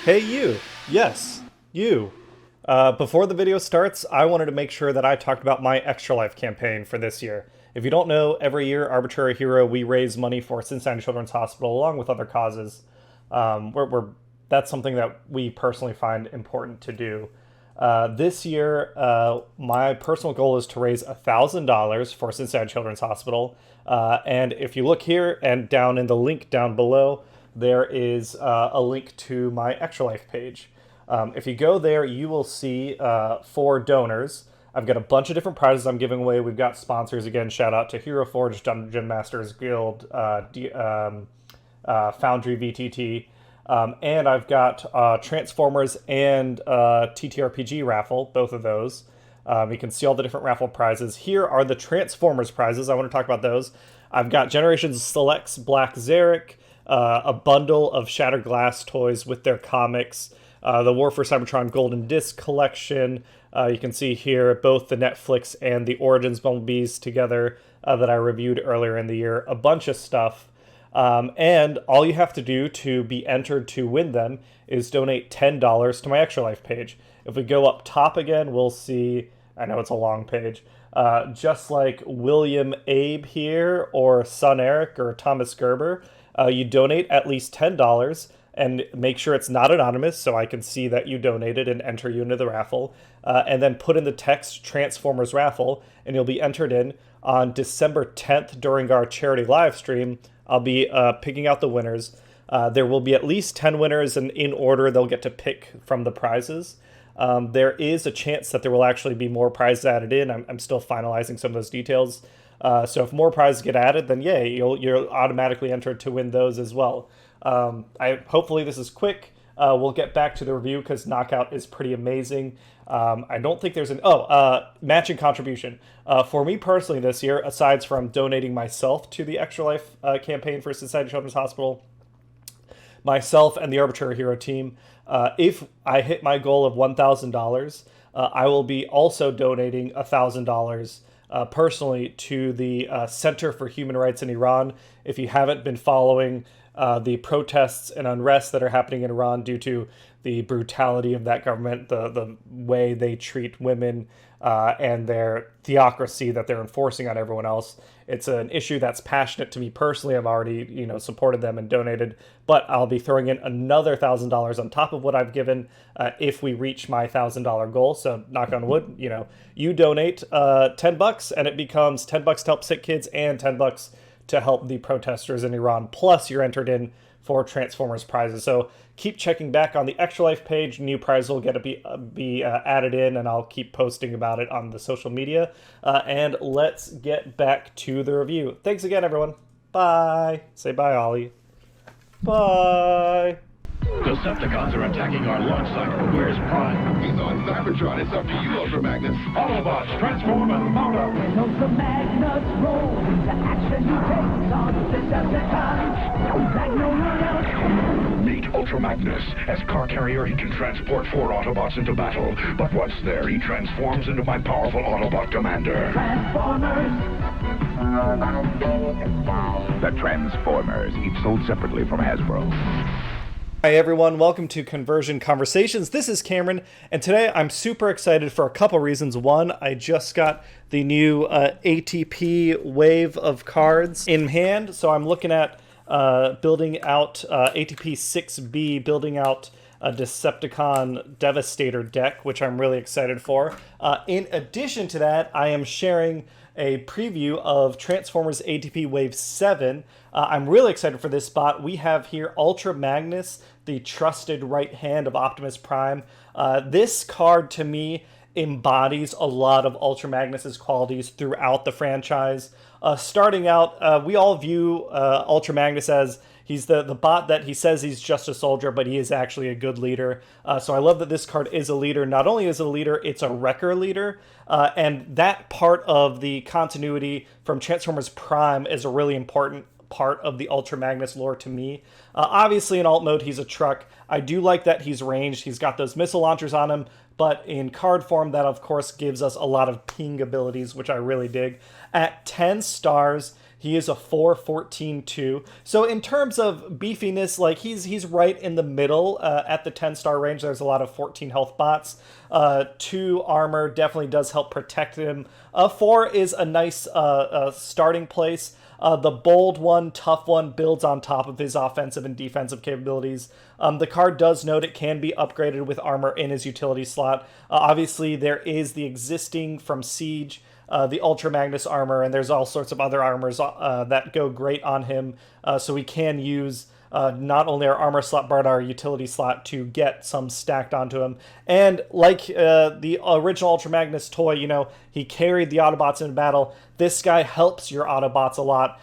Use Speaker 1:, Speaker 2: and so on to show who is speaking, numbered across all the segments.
Speaker 1: Hey you! Yes, you! Before the video starts, I wanted to make sure that I talked about my Extra Life campaign for this year. If you don't know, every year, Arbitrary Hero, we raise money for Cincinnati Children's Hospital along with other causes. That's something that we personally find important to do. This year, my personal goal is to raise $1,000 for Cincinnati Children's Hospital. And if you look here and down in the link down below, there is a link to my Extra Life page. If you go there, you will see for donors. I've got a bunch of different prizes I'm giving away. We've got sponsors again. Shout out to Hero Forge, Dungeon Masters Guild, Foundry VTT. And I've got Transformers and TTRPG raffle, both of those. You can see all the different raffle prizes. Here are the Transformers prizes. I want to talk about those. I've got Generations Selects Black Zarek, a bundle of Shattered Glass toys with their comics, the War for Cybertron Golden Disc collection. You can see here both the Netflix and the Origins Bumblebees together that I reviewed earlier in the year. A bunch of stuff. And all you have to do to be entered to win them is donate $10 to my Extra Life page. If we go up top again, we'll see, I know it's a long page, just like William Abe here, or Son Eric, or Thomas Gerber, you donate at least $10 and make sure it's not anonymous so I can see that you donated and enter you into the raffle. And then put in the text Transformers raffle and you'll be entered in on December 10th during our charity live stream. I'll be picking out the winners. There will be at least 10 winners, and in order they'll get to pick from the prizes. There is a chance that there will actually be more prizes added in. I'm still finalizing some of those details. So if more prizes get added, then yay, you're automatically entered to win those as well. Hopefully this is quick. We'll get back to the review because Knockout is pretty amazing. I don't think there's matching contribution. For me personally this year, aside from donating myself to the Extra Life campaign for Cincinnati Children's Hospital, myself and the Arbitrary Hero team, if I hit my goal of $1,000, I will be also donating $1,000 personally to the Center for Human Rights in Iran. If you haven't been following the protests and unrest that are happening in Iran due to the brutality of that government, the way they treat women, and their theocracy that they're enforcing on everyone else. It's an issue that's passionate to me personally. I've already, supported them and donated, but I'll be throwing in another $1,000 on top of what I've given if we reach my $1,000 goal. So knock on wood, you donate $10 and it becomes $10 to help sick kids and $10 to help the protesters in Iran. Plus, you're entered in for Transformers prizes. So keep checking back on the Extra Life page. New prizes will get to be added in, and I'll keep posting about it on the social media. And let's get back to the review. Thanks again, everyone. Bye. Say bye, Ollie. Bye.
Speaker 2: Decepticons are attacking our launch site. Where's Prime?
Speaker 3: He's on Cybertron. It's up to you, Ultra Magnus.
Speaker 2: Autobots, transform and mount up!
Speaker 4: When Ultra Magnus rolls into action, he takes on Decepticons like no one else.
Speaker 2: Meet Ultra Magnus. As car carrier, he can transport 4 Autobots into battle. But once there, he transforms into my powerful Autobot commander.
Speaker 4: Transformers.
Speaker 3: The Transformers, each sold separately from Hasbro.
Speaker 1: Hi everyone, welcome to Conversion Conversations. This is Cameron, and today I'm super excited for a couple reasons. One, I just got the new ATP wave of cards in hand, so I'm looking at building out ATP 6B, building out a Decepticon Devastator deck, which I'm really excited for. In addition to that, I am sharing a preview of Transformers ATP Wave 7. I'm really excited for this spot. We have here Ultra Magnus, the trusted right hand of Optimus Prime. This card, to me, embodies a lot of Ultra Magnus's qualities throughout the franchise. Starting out, we all view Ultra Magnus as he's the bot that he says he's just a soldier, but he is actually a good leader. So I love that this card is a leader. Not only is it a leader, it's a wrecker leader. And that part of the continuity from Transformers Prime is a really important part of the Ultra Magnus lore to me. Obviously in alt mode he's a truck. I do like that he's ranged. He's got those missile launchers on him, but in card form that of course gives us a lot of ping abilities, which I really dig. At 10 stars, He is a 4/14/2. So in terms of beefiness, like he's right in the middle at the 10-star range. There's a lot of 14 health bots. 2 armor definitely does help protect him. 4 is a nice starting place. The bold one, tough one, builds on top of his offensive and defensive capabilities. The card does note it can be upgraded with armor in his utility slot. Obviously, there is the existing from Siege, the Ultra Magnus armor, and there's all sorts of other armors that go great on him. So we can use not only our armor slot, but our utility slot to get some stacked onto him. And like the original Ultra Magnus toy, you know, he carried the Autobots in battle. This guy helps your Autobots a lot.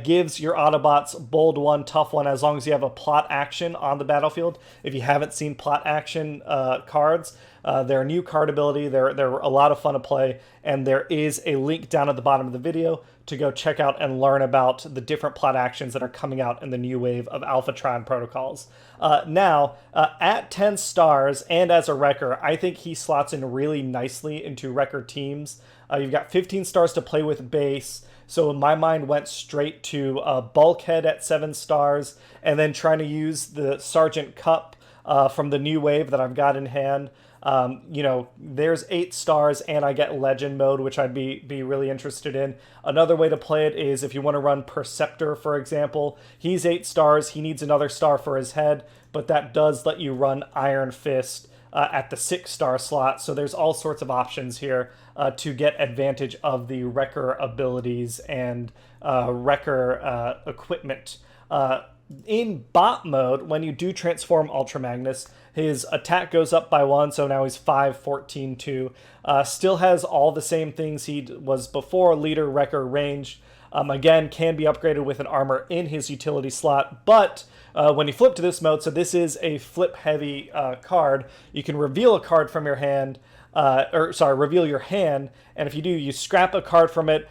Speaker 1: Gives your Autobots bold 1, tough 1, as long as you have a plot action on the battlefield. If you haven't seen plot action cards, they're a new card ability. They're a lot of fun to play, and there is a link down at the bottom of the video to go check out and learn about the different plot actions that are coming out in the new wave of Alpha Trion Protocols. Now, at 10 stars and as a Wrecker, I think he slots in really nicely into Wrecker teams. You've got 15 stars to play with base, so my mind went straight to Bulkhead at 7 stars, and then trying to use the Sergeant Cup from the new wave that I've got in hand. You know, there's 8 stars, and I get Legend mode, which I'd be really interested in. Another way to play it is if you want to run Perceptor, for example. He's 8 stars. He needs another star for his head, but that does let you run Iron Fist at the 6-star slot. So there's all sorts of options here to get advantage of the Wrecker abilities and Wrecker equipment. In bot mode, when you do transform Ultra Magnus, his attack goes up by 1, so now he's 5/14/2. Still has all the same things he was before, leader, Wrecker, range. Again, can be upgraded with an armor in his utility slot, but when you flip to this mode, so this is a flip-heavy card, you can reveal a card from your hand, reveal your hand, and if you do, you scrap a card from it,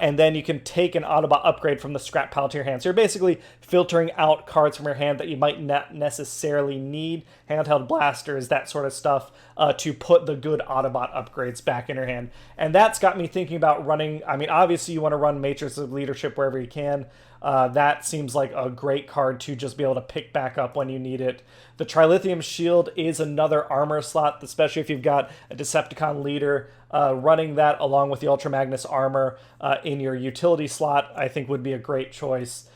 Speaker 1: and then you can take an Autobot upgrade from the scrap pile to your hand. So you're basically filtering out cards from your hand that you might not necessarily need, handheld blasters, that sort of stuff, to put the good Autobot upgrades back in your hand. And that's got me thinking about running, I mean, obviously you want to run Matrix of Leadership wherever you can. That seems like a great card to just be able to pick back up when you need it. The Trilithium Shield is another armor slot, especially if you've got a Decepticon leader. Running that along with the Ultra Magnus armor in your utility slot, I think would be a great choice.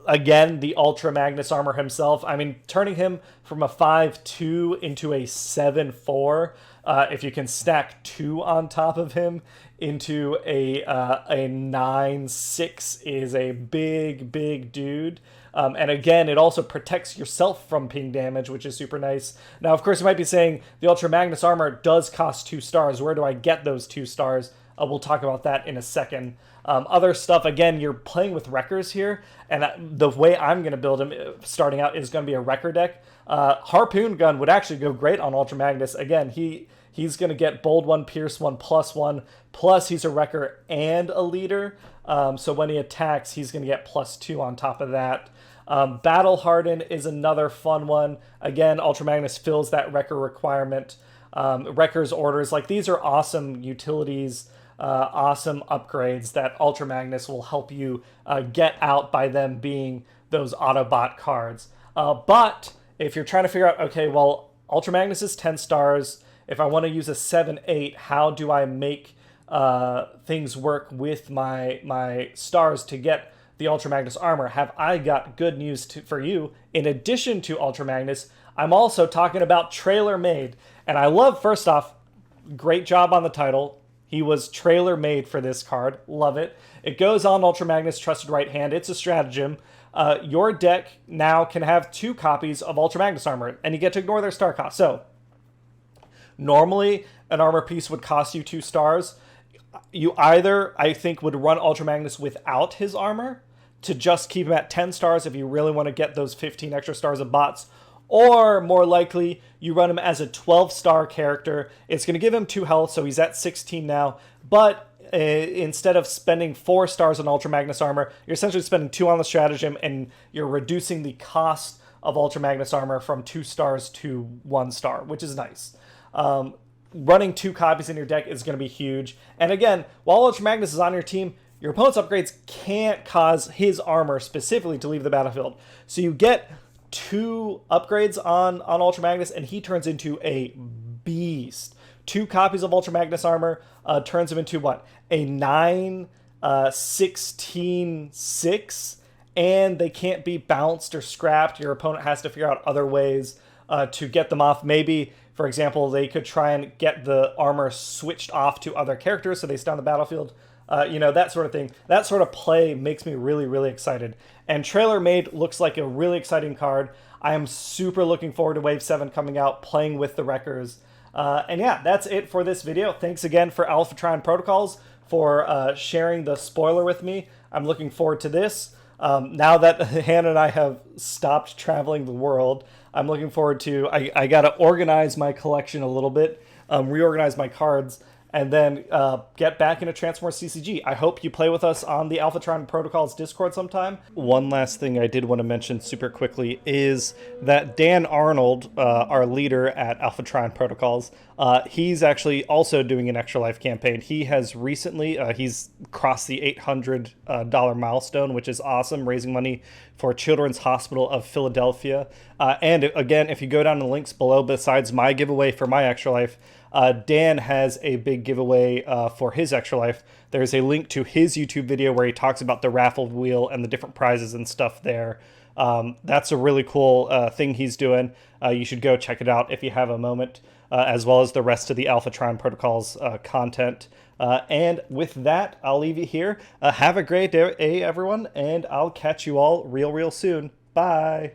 Speaker 1: Again, the Ultra Magnus armor himself, I mean, turning him from a 5/2 into a 7/4, if you can stack 2 on top of him into a 9/6 is a big dude. And again, it also protects yourself from ping damage, which is super nice. Now, of course, you might be saying the Ultra Magnus armor does cost 2 stars. Where do I get those 2 stars? We'll talk about that in a second. Other stuff, again, you're playing with Wreckers here, and the way I'm going to build him starting out is going to be a Wrecker deck. Harpoon Gun would actually go great on Ultra Magnus. Again, he's going to get Bold 1, Pierce 1, +1, plus he's a Wrecker and a leader. So when he attacks, he's going to get +2 on top of that. Battle Harden is another fun one. Again, Ultra Magnus fills that Wrecker requirement. Wrecker's Orders, like these are awesome utilities, awesome upgrades that Ultra Magnus will help you get out by them being those Autobot cards. But if you're trying to figure out, okay, well, Ultra Magnus is 10 stars. If I want to use a 7/8, how do I make things work with my stars to get the Ultra Magnus armor? Have I got good news for you. In addition to Ultra Magnus, I'm also talking about Trailer Made. And I love, first off, great job on the title. He was trailer made for this card. Love it. It goes on Ultra Magnus Trusted Right Hand. It's a stratagem. Your deck now can have 2 copies of Ultra Magnus armor, and you get to ignore their star cost. So, normally, an armor piece would cost you 2 stars. You either, I think, would run Ultra Magnus without his armor to just keep him at 10 stars if you really want to get those 15 extra stars of bots, or more likely, you run him as a 12-star character. It's going to give him 2 health, so he's at 16 now, but instead of spending 4 stars on Ultra Magnus armor, you're essentially spending 2 on the stratagem, and you're reducing the cost of Ultra Magnus armor from 2 stars to 1 star, which is nice. Running 2 copies in your deck is going to be huge. And again, while Ultra Magnus is on your team, your opponent's upgrades can't cause his armor specifically to leave the battlefield. So you get 2 upgrades on Ultra Magnus, and he turns into a beast. 2 copies of Ultra Magnus armor turns him into what? A 9, 16, 6, and they can't be bounced or scrapped. Your opponent has to figure out other ways to get them off. Maybe, for example, they could try and get the armor switched off to other characters so they stay on the battlefield. That sort of thing. That sort of play makes me really, really excited. And Trailer Made looks like a really exciting card. I am super looking forward to Wave 7 coming out, playing with the Wreckers. And yeah, that's it for this video. Thanks again for Alpha Trion Protocols for sharing the spoiler with me. I'm looking forward to this. Now that Hannah and I have stopped traveling the world, I'm looking forward to, I got to organize my collection a little bit, reorganize my cards, and then get back into Transformers TCG. I hope you play with us on the Alpha Trion Protocols Discord sometime. One last thing I did want to mention super quickly is that Dan Arnold, our leader at Alpha Trion Protocols, he's actually also doing an Extra Life campaign. He has recently, he's crossed the $800 milestone, which is awesome, raising money for Children's Hospital of Philadelphia. And again, if you go down the links below, besides my giveaway for my Extra Life, Dan has a big giveaway for his Extra Life. There's a link to his YouTube video where he talks about the raffle wheel and the different prizes and stuff there. That's a really cool thing he's doing. You should go check it out if you have a moment, as well as the rest of the Alpha Trion Protocols content. And with that, I'll leave you here. Have a great day, everyone, and I'll catch you all real soon. Bye!